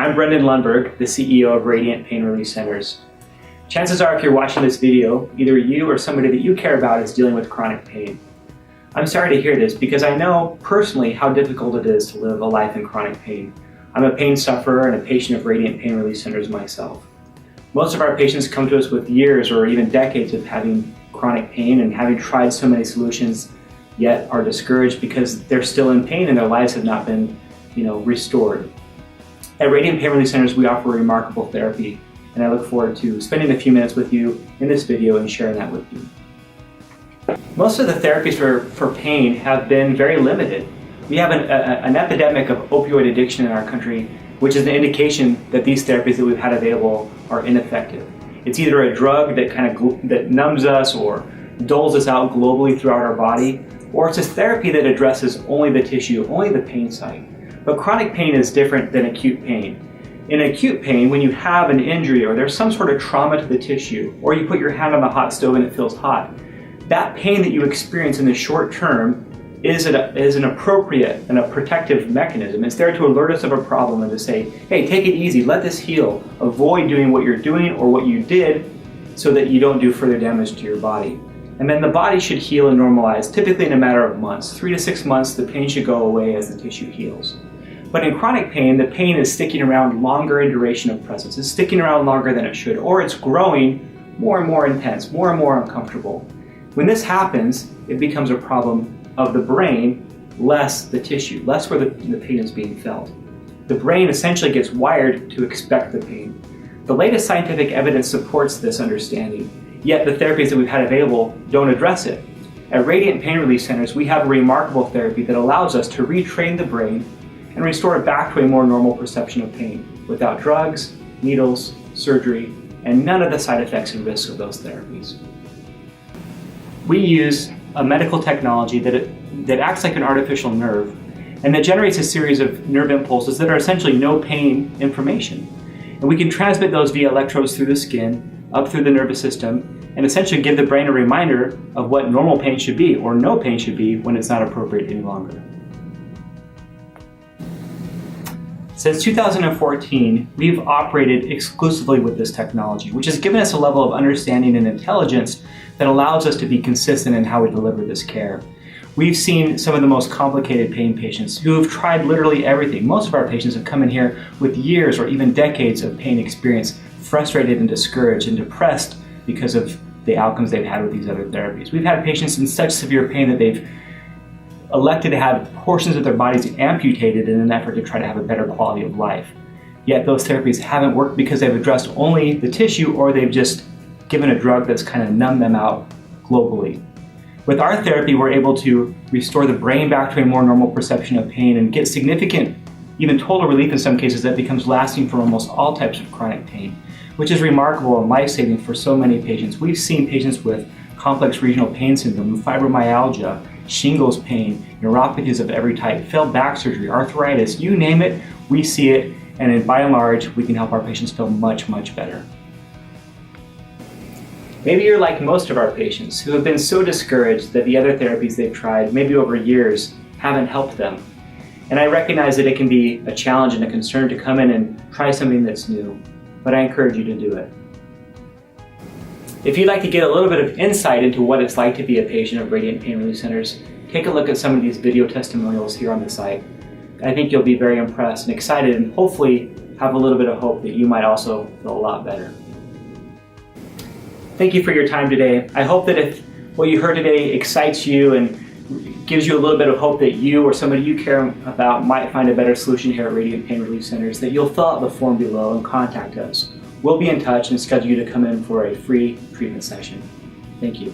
I'm Brendan Lundberg, the CEO of Radiant Pain Relief Centers. Chances are if you're watching this video, either you or somebody that you care about is dealing with chronic pain. I'm sorry to hear this because I know personally how difficult it is to live a life in chronic pain. I'm a pain sufferer and a patient of Radiant Pain Relief Centers myself. Most of our patients come to us with years or even decades of having chronic pain and having tried so many solutions, yet are discouraged because they're still in pain and their lives have not been, restored. At Radiant Pain Relief Centers, we offer remarkable therapy, and I look forward to spending a few minutes with you in this video and sharing that with you. Most of the therapies for pain have been very limited. We have an epidemic of opioid addiction in our country, which is an indication that these therapies that we've had available are ineffective. It's either a drug that numbs us or doles us out globally throughout our body, or it's a therapy that addresses only the tissue, only the pain site. But chronic pain is different than acute pain. In acute pain, when you have an injury or there's some sort of trauma to the tissue, or you put your hand on the hot stove and it feels hot, that pain that you experience in the short term is an appropriate and a protective mechanism. It's there to alert us of a problem and to say, hey, take it easy, let this heal. Avoid doing what you're doing or what you did so that you don't do further damage to your body. And then the body should heal and normalize, typically in a matter of months. 3 to 6 months, the pain should go away as the tissue heals. But in chronic pain, the pain is sticking around longer in duration of presence. It's sticking around longer than it should, or it's growing more and more intense, more and more uncomfortable. When this happens, it becomes a problem of the brain, less the tissue, less where the pain is being felt. The brain essentially gets wired to expect the pain. The latest scientific evidence supports this understanding, yet the therapies that we've had available don't address it. At Radiant Pain Relief Centers, we have a remarkable therapy that allows us to retrain the brain and restore it back to a more normal perception of pain without drugs, needles, surgery, and none of the side effects and risks of those therapies. We use a medical technology that acts like an artificial nerve and that generates a series of nerve impulses that are essentially no pain information. And we can transmit those via electrodes through the skin, up through the nervous system, and essentially give the brain a reminder of what normal pain should be or no pain should be when it's not appropriate any longer. Since 2014, we've operated exclusively with this technology, which has given us a level of understanding and intelligence that allows us to be consistent in how we deliver this care. We've seen some of the most complicated pain patients who have tried literally everything. Most of our patients have come in here with years or even decades of pain experience, frustrated and discouraged and depressed because of the outcomes they've had with these other therapies. We've had patients in such severe pain that they've elected to have portions of their bodies amputated in an effort to try to have a better quality of life. Yet those therapies haven't worked because they've addressed only the tissue or they've just given a drug that's kind of numbed them out globally. With our therapy, we're able to restore the brain back to a more normal perception of pain and get significant, even total relief in some cases that becomes lasting for almost all types of chronic pain, which is remarkable and life-saving for so many patients. We've seen patients with complex regional pain syndrome, fibromyalgia, shingles pain, neuropathies of every type, failed back surgery, arthritis, you name it, we see it, and by and large, we can help our patients feel much, much better. Maybe you're like most of our patients who have been so discouraged that the other therapies they've tried, maybe over years, haven't helped them. And I recognize that it can be a challenge and a concern to come in and try something that's new, but I encourage you to do it. If you'd like to get a little bit of insight into what it's like to be a patient of Radiant Pain Relief Centers, take a look at some of these video testimonials here on the site. I think you'll be very impressed and excited and hopefully have a little bit of hope that you might also feel a lot better. Thank you for your time today. I hope that if what you heard today excites you and gives you a little bit of hope that you or somebody you care about might find a better solution here at Radiant Pain Relief Centers, that you'll fill out the form below and contact us. We'll be in touch and schedule you to come in for a free treatment session. Thank you.